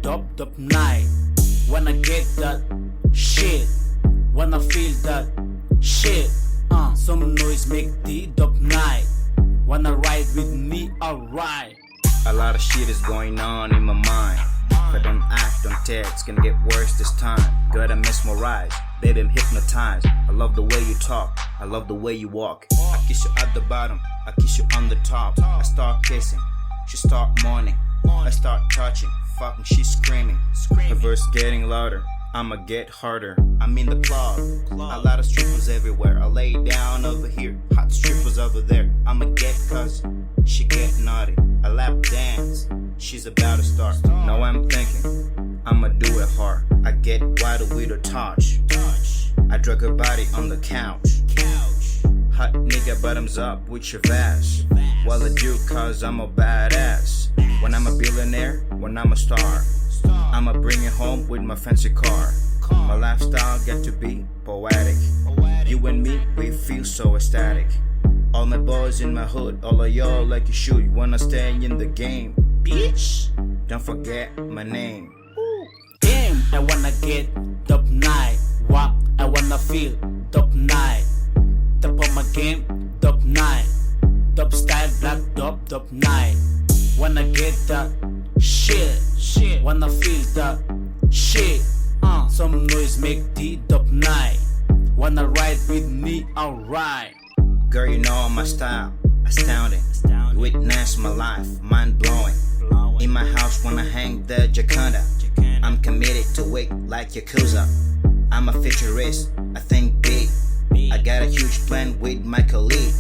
dub night. Wanna get that shit, wanna feel that shit. Some noise make the dub night. Wanna ride with me, alright. A lot of shit is going on in my mind. If I don't act, don't text, it's gonna get worse this time. Gotta mesmerize, baby, I'm hypnotized. I love the way you talk, I love the way you walk. I kiss you at the bottom, I kiss you on the top. I start kissing, she start moaning. I start touching, fucking she's screaming. Her verse getting louder, I'ma get harder. I'm in the club, a lot of strippers everywhere. I lay down over here, hot strippers over there. I'ma get cuz she get naughty. I lap dance, she's about to start. Now I'm thinking, I'ma do it hard. I get wild with a touch. I drag her body on the couch. Hot nigga bottoms up with your ass. While I do cause I'm a badass. When I'm a billionaire, when I'm a star, I'ma bring it home with my fancy car. My lifestyle get to be poetic. You and me, we feel so ecstatic. All my boys in my hood, all of y'all like you should. You wanna stay in the game, bitch? Don't forget my name. Damn, I wanna get dub night. What? I wanna feel dub night. Top of my game, dub night. Dub style, black dub night. Wanna get that shit. Wanna feel that shit. Some noise make the dub night. Wanna ride with me, alright. Girl, you know my style, astounding. You witness my life, mind blowing. In my house when I hang the Jaconda, I'm committed to it like Yakuza. I'm a futurist, I think big. I got a huge plan with my colleague.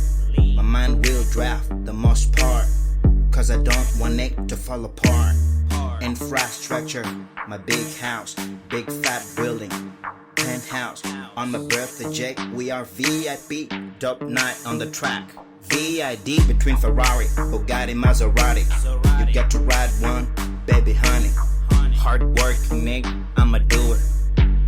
My mind will draft the most part, cause I don't want it to fall apart. Infrastructure, my big house, big fat building, penthouse. On my birthday, Jake, we are VIP, dub night on the track. VID between Ferrari, Bugatti, Maserati. You get to ride one, baby honey. Hard working nigga, I'ma do it.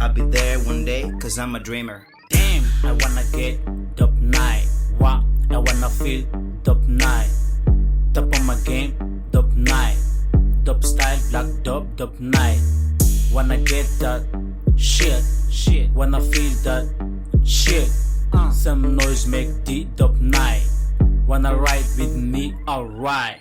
I'll be there one day, cause I'm a dreamer. Damn, I wanna get dub night. What? I wanna feel dub night. Top of my game, dub night. Dub style, black dub night. Wanna get that shit. Wanna feel that shit. Some noise make the dub night. Wanna ride with me, alright.